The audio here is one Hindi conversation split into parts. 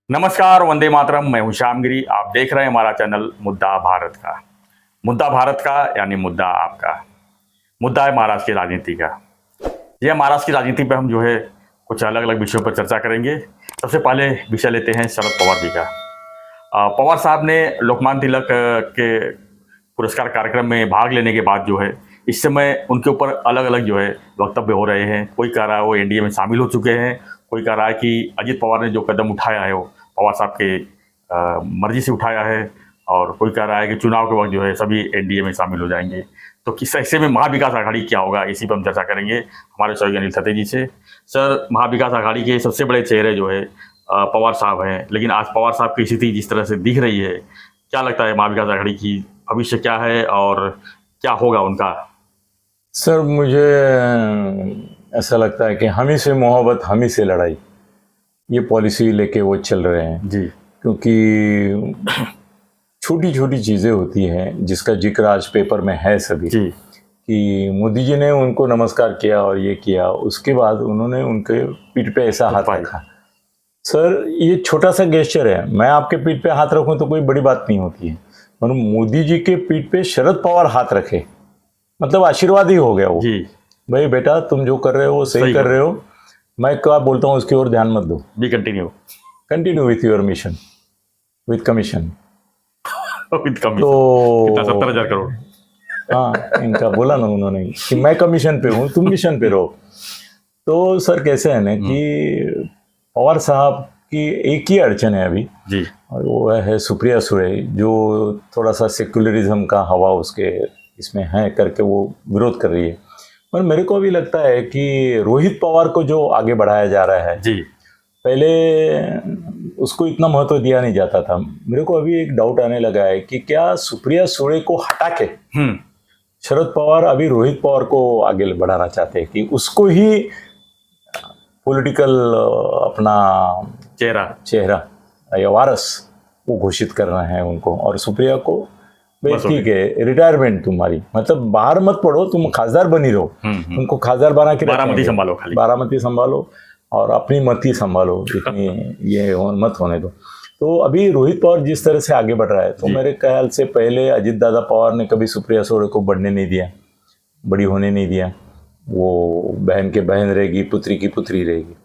नमस्कार, वंदे मातरम। मैं हूं श्यामगिरी। आप देख रहे हैं हमारा चैनल मुद्दा भारत का। मुद्दा भारत का यानी मुद्दा आपका। मुद्दा है महाराष्ट्र की राजनीति का। यह महाराष्ट्र की राजनीति पे हम कुछ अलग अलग विषयों पर चर्चा करेंगे। सबसे पहले विषय लेते हैं शरद पवार जी का। पवार साहब ने लोकमान्य तिलक के पुरस्कार कार्यक्रम में भाग लेने के बाद इस समय उनके ऊपर अलग अलग वक्तव्य हो रहे हैं। कोई कह रहा है वो एनडीए में शामिल हो चुके हैं, कोई कह रहा है कि अजित पवार ने जो कदम उठाया है वो पवार साहब के मर्जी से उठाया है, और कोई कह रहा है कि चुनाव के वक्त सभी एनडीए में शामिल हो जाएंगे। तो किस ऐसे में महाविकास आघाड़ी क्या होगा, इसी पर हम चर्चा करेंगे हमारे सहयोगी अनिल सते जी से। सर, महाविकास आघाड़ी के सबसे बड़े चेहरे पवार साहब हैं, लेकिन आज पवार साहब की स्थिति जिस तरह से दिख रही है, क्या लगता है महाविकास आघाड़ी की भविष्य क्या है और क्या होगा उनका? सर, मुझे ऐसा लगता है कि हम ही से मोहब्बत हम ही से लड़ाई, ये पॉलिसी लेके वो चल रहे हैं जी। क्योंकि छोटी छोटी चीज़ें होती हैं जिसका जिक्र आज पेपर में है सभी जी। कि मोदी जी ने उनको नमस्कार किया और ये किया, उसके बाद उन्होंने उनके पीठ पे ऐसा हाथ रखा। सर, ये छोटा सा गेस्चर है। मैं आपके पीठ पे हाथ रखूं तो कोई बड़ी बात नहीं होती है, और मोदी जी के पीठ पे शरद पवार हाथ रखे मतलब आशीर्वाद ही हो गया वो। जी। भाई बेटा, तुम जो कर रहे हो वो सही कर रहे हो, मैं क्या बोलता हूँ उसकी ओर ध्यान मत दो, B continue with your mission with commission. With commission. तो कितना, 70,000 करोड़? हाँ, इनका बोला ना उन्होंने कि मैं कमीशन पे हूँ, तुम मिशन पे रहो। तो सर, कैसे है ना कि पवार साहब की एक ही अड़चन है अभी जी, और वो है सुप्रिया सुळे, जो थोड़ा सा सेक्युलरिज्म का हवा उसके इसमें है करके वो विरोध कर रही है। पर मेरे को अभी लगता है कि रोहित पवार को जो आगे बढ़ाया जा रहा है, जी, पहले उसको इतना महत्व दिया नहीं जाता था। मेरे को अभी एक डाउट आने लगा है कि क्या सुप्रिया सुळे को हटा के शरद पवार अभी रोहित पवार को आगे बढ़ाना चाहते हैं कि उसको ही पॉलिटिकल अपना चेहरा या वारस वो घोषित करना है उनको, और सुप्रिया को भाई ठीक है, रिटायरमेंट तुम्हारी, मतलब बाहर मत पड़ो, तुम खासदार बनी रहो, तुमको खासदार बना के बारामती संभालो, खाली बारामती संभालो और अपनी मत ही संभालो, इतनी ये मत होने दो। तो अभी रोहित पवार जिस तरह से आगे बढ़ रहा है, तो मेरे ख्याल से पहले अजित दादा पवार ने कभी सुप्रिया सुळे को बढ़ने नहीं दिया, बड़ी होने नहीं दिया। वो बहन के बहन रहेगी, पुत्री की पुत्री रहेगी।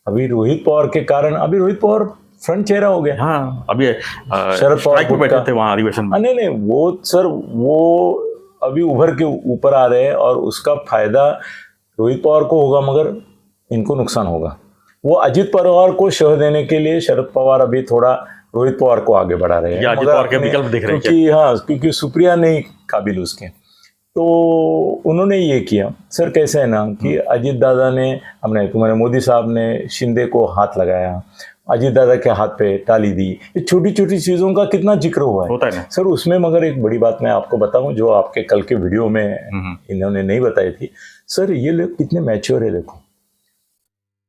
अभी रोहित पवार के कारण अभी रोहित पवार फ्रंट चेहरा हो गया। हाँ, अभी शरद पवार बैठे थे वहाँ अधिवेशन में। नहीं, वो सर, वो अभी उभर के ऊपर आ रहे हैं और उसका फायदा रोहित पवार को होगा, मगर इनको नुकसान होगा। वो अजित पवार को शह देने के लिए शरद पवार अभी थोड़ा रोहित पवार को आगे बढ़ा रहे हैं, अजित पवार के विकल्प दिख रहे हैं क्योंकि हाँ, क्योंकि सुप्रिया नहीं काबिल उसके, तो उन्होंने ये किया। सर, कैसे है ना कि अजित दादा ने हमने तुम्हारे मोदी साहब ने शिंदे को हाथ लगाया, अजित दादा के हाथ पे ताली दी, ये छोटी छोटी चीज़ों का कितना जिक्र हुआ होता है ना सर। उसमें मगर एक बड़ी बात मैं आपको बताऊं जो आपके कल के वीडियो में इन्होंने नहीं बताई थी। सर, ये लोग कितने मैच्योर है, देखो।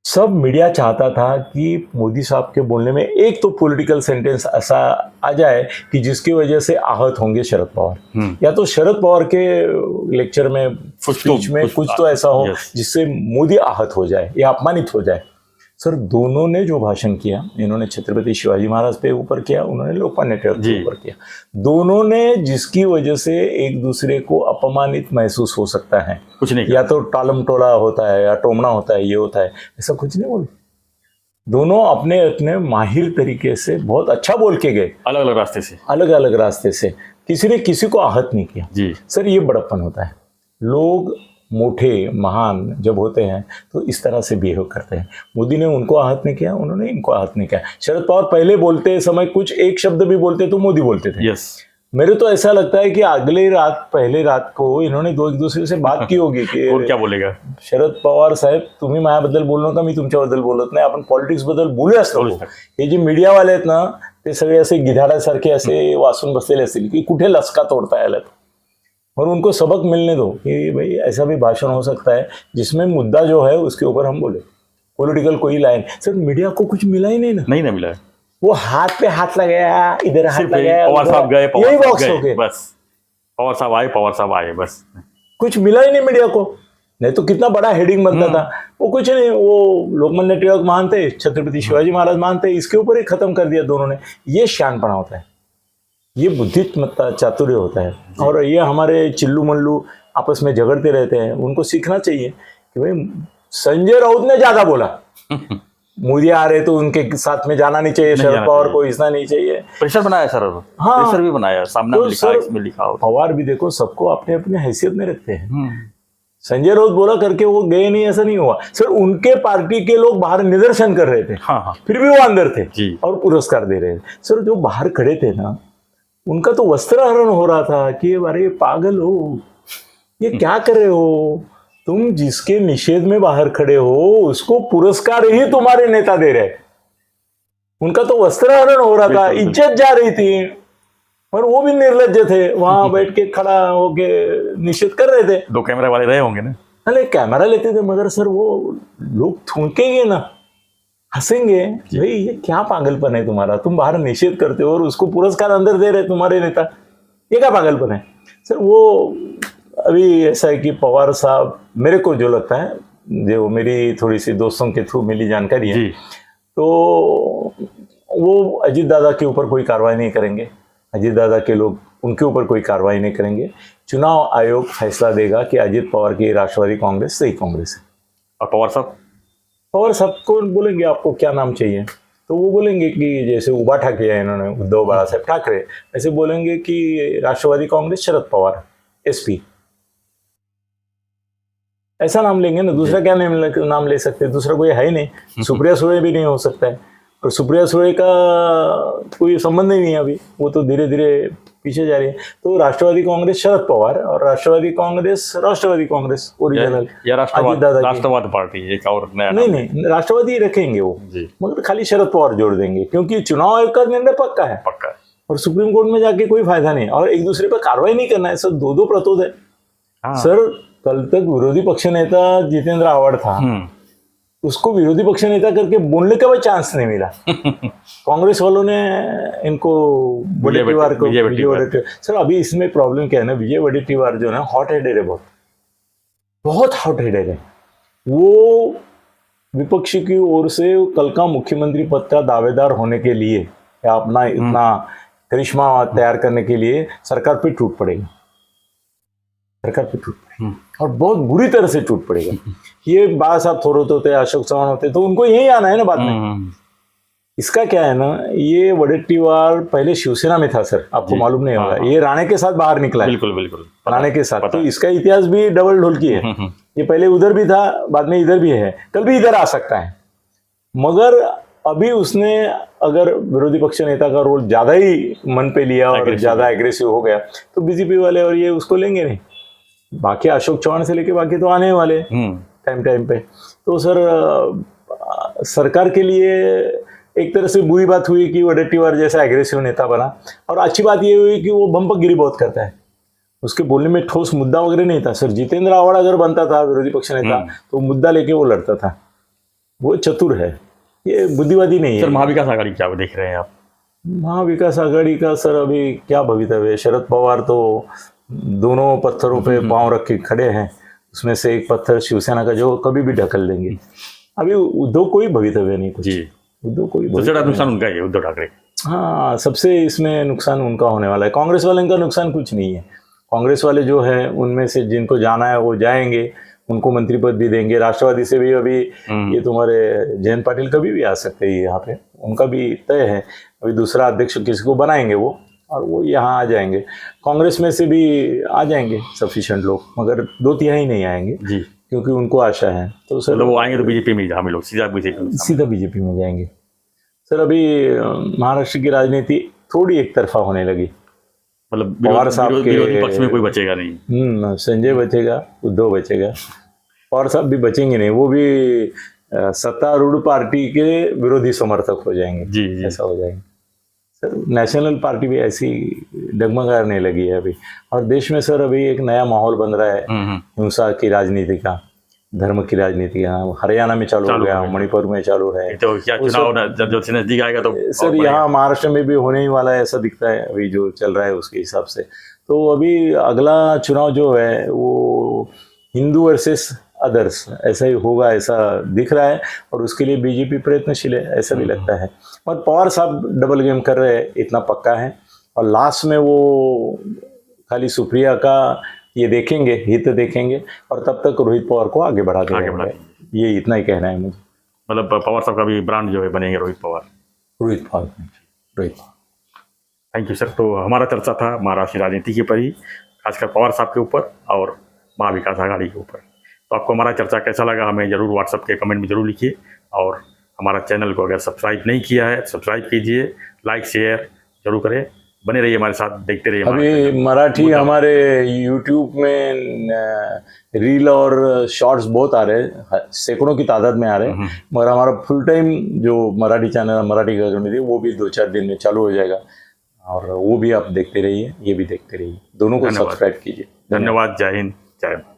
सब मीडिया चाहता था कि मोदी साहब के बोलने में एक तो पॉलिटिकल सेंटेंस ऐसा आ जाए कि जिसकी वजह से आहत होंगे शरद पवार, या तो शरद पवार के लेक्चर में स्पीच में कुछ तो ऐसा हो जिससे मोदी आहत हो जाए या अपमानित हो जाए। सर, दोनों ने जो भाषण किया, इन्होंने छत्रपति शिवाजी महाराज पे ऊपर किया, उन्होंने लोकमान्य तिलक के ऊपर किया। दोनों ने जिसकी वजह से एक दूसरे को अपमानित महसूस हो सकता है, कुछ नहीं, या तो टालम टोला होता है या टोमना होता है, ये होता है, ऐसा कुछ नहीं बोले। दोनों अपने अपने माहिर तरीके से बहुत अच्छा बोल के गए, अलग अलग रास्ते से किसी ने किसी को आहत नहीं किया जी। सर, ये बड़प्पन होता है। लोग मोटे महान जब होते हैं तो इस तरह से बिहेव करते हैं। मोदी ने उनको आहत नहीं किया, उन्होंने इनको आहत नहीं किया। शरद पवार पहले बोलते समय कुछ एक शब्द भी बोलते तो मोदी बोलते थे। मेरे तो ऐसा लगता है कि पहले रात को इन्होंने एक दूसरे से बात की होगी कि और क्या बोलेगा शरद पवार साहेब, तुम्ही माझ्याबद्दल बोलू नका, मी तुमच्याबद्दल बोलत नाही, आपण पॉलिटिक्स बद्दल बोलूया असतो। हे जे मीडिया वाले आहेत ना, ते सगळे असे गिधाडासारखे असे वाचून बसलेले असतील की कुठे लसका तोड़ता आला, और उनको सबक मिलने दो कि भाई ऐसा भी भाषण हो सकता है जिसमें मुद्दा जो है उसके ऊपर हम बोले, पॉलिटिकल कोई लाइन। सर, मीडिया को कुछ मिला ही नहीं ना, नहीं मिला। वो हाथ पे हाथ लगाया, इधर हाथ लगाया, पवार साहब गए, यही बॉक्स हो गए, बस पवार साहब आए, बस कुछ मिला ही नहीं मीडिया को। नहीं तो कितना बड़ा हेडिंग बनता था। वो कुछ नहीं, वो लोकमान्य तिलक मानते, छत्रपति शिवाजी महाराज मानते, इसके ऊपर ही खत्म कर दिया दोनों ने। ये शानपना होता है, ये बुद्धिमत्ता चातुर्य होता है। और ये हमारे चिल्लू मल्लू आपस में झगड़ते रहते हैं, उनको सीखना चाहिए कि भाई संजय राउत ने ज्यादा बोला, मोदी आ रहे तो उनके साथ में जाना नहीं चाहिए, शरद पवार को हिस्सा नहीं चाहिए। प्रेशर बनाया सर, हाँ, प्रेशर भी बनाया, सामने तो में लिखा, इसमें लिखा हो। पवार भी देखो सबको अपने अपने हैसियत में रखते हैं। संजय राउत बोला करके वो गए नहीं, ऐसा नहीं हुआ सर। उनके पार्टी के लोग बाहर निदर्शन कर रहे थे, हाँ। फिर भी वो अंदर थे जी। और पुरस्कार दे रहे थे। सर जो बाहर खड़े थे ना, उनका तो वस्त्रहरण हो रहा था कि अरे पागल हो, ये क्या कर रहे हो तुम, जिसके निषेध में बाहर खड़े हो उसको पुरस्कार ही तुम्हारे नेता दे रहे। उनका तो वस्त्रहरण हो रहा था, इज्जत जा रही थी, और वो भी निर्लज्ज थे, वहां बैठ के खड़ा होके निषेध कर रहे थे। 2 कैमरा वाले रहे होंगे ना, अरे कैमरा लेते थे, मगर सर वो लोग थूकेंगे ना, हंसेंगे, भाई ये क्या पागलपन है तुम्हारा, तुम बाहर निषेध करते हो और उसको पुरस्कार अंदर दे रहे तुम्हारे नेता, ये क्या पागलपन है। सर वो अभी ऐसा है कि पवार साहब, मेरे को जो लगता है, जो मेरी थोड़ी सी दोस्तों के थ्रू मिली जानकारी है, तो वो अजीत दादा के ऊपर कोई कार्रवाई नहीं करेंगे, अजीत दादा के लोग उनके ऊपर कोई कार्रवाई नहीं करेंगे। चुनाव आयोग फैसला देगा कि अजीत पवार की राष्ट्रवादी कांग्रेस सही कांग्रेस है। और पवार साहब को बोलेंगे आपको क्या नाम चाहिए, तो वो बोलेंगे कि जैसे उबाठा किया इन्होंने उद्धव बाला साहेब ठाकरे, ऐसे बोलेंगे कि राष्ट्रवादी कांग्रेस शरद पवार एसपी, ऐसा नाम लेंगे ना। दूसरा क्या नाम ले सकते हैं, दूसरा कोई है ही नहीं। सुप्रिया सुळे भी नहीं हो सकता है, और सुप्रिया सुळे का कोई संबंध ही नहीं है अभी, वो तो धीरे धीरे पीछे जा रही है। तो राष्ट्रवादी कांग्रेस शरद पवार और राष्ट्रवादी कांग्रेस ओरिजिनल या राष्ट्रवाद पार्टी एक और नया नहीं राष्ट्रवादी रखेंगे वो, मगर खाली शरद पवार जोड़ देंगे, क्योंकि चुनाव आयोग का निर्णय पक्का है और सुप्रीम कोर्ट में जाके कोई फायदा नहीं, और एक दूसरे पर कार्रवाई नहीं करना है। सर दो प्रतोद है। सर कल तक विरोधी पक्ष नेता जितेंद्र आव्हाड था, उसको विरोधी पक्ष नेता करके बोलने का भी चांस नहीं मिला। कांग्रेस वालों ने इनको वडेट्टीवार को, विजय वडेट्टीवार। सर अभी इसमें प्रॉब्लम क्या है ना, विजय वडेट्टीवार जो है हॉट हेडेड है, बहुत हॉट हेडेड है। वो विपक्ष की ओर से कल का मुख्यमंत्री पद का दावेदार होने के लिए या अपना इतना करिश्मा तैयार करने के लिए सरकार पे टूट पड़ेगा, और बहुत बुरी तरह से टूट पड़ेगा। ये बाला साहब थोरोत होते, अशोक चव्हाण होते, तो उनको यही आना है ना बाद में। इसका क्या है ना, ये वडेट्टीवार पहले शिवसेना में था सर, आपको मालूम नहीं होगा, ये राणे के साथ बाहर निकला है। बिल्कुल राणे के साथ, तो इसका इतिहास भी डबल ढोलकी है। ये पहले उधर भी था, बाद में इधर भी है, कल भी इधर आ सकता है। मगर अभी उसने अगर विरोधी पक्ष नेता का रोल ज्यादा ही मन पे लिया और ज्यादा एग्रेसिव हो गया, तो बीजेपी वाले और ये उसको लेंगे नहीं। बाकी अशोक चव्हाण से लेके बाकी तो आने वाले टाइम पे। तो सर सरकार के लिए एक तरह से बुरी बात हुई कि वडेट्टीवार जैसा एग्रेसिव नेता बना, और अच्छी बात ये हुई कि वो बम्पकगिरी बहुत करता है, उसके बोलने में ठोस मुद्दा वगैरह नहीं था। सर जितेंद्र आव्हाड अगर बनता था विरोधी पक्ष नेता, तो मुद्दा लेके वो लड़ता था, वो चतुर है, ये बुद्धिवादी नहीं है। सर महाविकास आघाड़ी क्या देख रहे हैं आप? महाविकास आघाड़ी का सर अभी क्या भवितव्य है। शरद पवार तो दोनों पत्थरों पे पांव रख के खड़े हैं, उसमें से एक पत्थर शिवसेना का जो कभी भी ढकल देंगे। अभी उद्धव कोई भवितव्य नहीं कुछ, उद्धव कोई नुकसान उनका ही है, उद्धव ठाकरे। हाँ, सबसे इसमें नुकसान उनका होने वाला है। कांग्रेस वाले का नुकसान कुछ नहीं है। कांग्रेस वाले जो है उनमें से जिनको जाना है वो जाएंगे, उनको मंत्री पद भी देंगे। राष्ट्रवादी से भी अभी ये तुम्हारे जयंत पाटिल कभी भी आ सकते हैं यहाँ पे, उनका भी तय है। अभी दूसरा अध्यक्ष किसी को बनाएंगे वो, और वो यहाँ आ जाएंगे। कांग्रेस में से भी आ जाएंगे सफिशिएंट लोग, मगर 2/3 नहीं आएंगे जी, क्योंकि उनको आशा है। तो सर वो आएंगे तो बीजेपी में, हम लोग सीधा बीजेपी में जाएंगे। सर अभी महाराष्ट्र की राजनीति थोड़ी एक तरफा होने लगी, मतलब पवार साहब के विरोधी पक्ष में कोई बचेगा नहीं। संजय बचेगा, उद्धव बचेगा, पवार साहब भी बचेंगे नहीं, वो भी सत्तारूढ़ पार्टी के विरोधी समर्थक हो जाएंगे जी। ऐसा हो जाएंगे। सर नेशनल पार्टी भी ऐसी डगमगाने लगी है अभी, और देश में सर अभी एक नया माहौल बन रहा है हिंसा की राजनीति का, धर्म की राजनीति का। हरियाणा में चालू हो गया, मणिपुर में चालू है। तो क्या चुनाव जब नजदीक आएगा तो सर यहाँ महाराष्ट्र में भी होने ही वाला है, ऐसा दिखता है अभी जो चल रहा है उसके हिसाब से। तो अभी अगला चुनाव जो है वो हिंदू वर्सेस अदर्स, ऐसा ही होगा ऐसा दिख रहा है, और उसके लिए बीजेपी प्रयत्नशील है ऐसा भी लगता है। और पवार साहब डबल गेम कर रहे हैं इतना पक्का है, और लास्ट में वो खाली सुप्रिया का ये देखेंगे, हित देखेंगे, और तब तक रोहित पवार को आगे बढ़ाते रहेंगे। ये इतना ही कहना है मुझे। मतलब पवार साहब का भी ब्रांड जो है बनेंगे Rohit Pawar. Rohit Pawar. Thank you sir. तो हमारा चर्चा था महाराष्ट्र की राजनीति के ऊपर ही, खासकर पवार साहब के ऊपर और महाविकास आघाड़ी के ऊपर। तो आपको हमारा चर्चा कैसा लगा हमें ज़रूर व्हाट्सएप के कमेंट में ज़रूर लिखिए, और हमारा चैनल को अगर सब्सक्राइब नहीं किया है सब्सक्राइब कीजिए, लाइक शेयर जरूर करें, बने रहिए हमारे साथ, देखते रहिए। अभी मराठी हमारे यूट्यूब में रील और शॉर्ट्स बहुत आ रहे हैं, सैकड़ों की तादाद में आ रहे हैं, मगर हमारा फुल टाइम जो मराठी चैनल मराठी का जो वो भी 2-4 दिन में चालू हो जाएगा, और वो भी आप देखते रहिए, ये भी देखते रहिए, दोनों को सब्सक्राइब कीजिए। धन्यवाद। जय हिंद, जय भारत।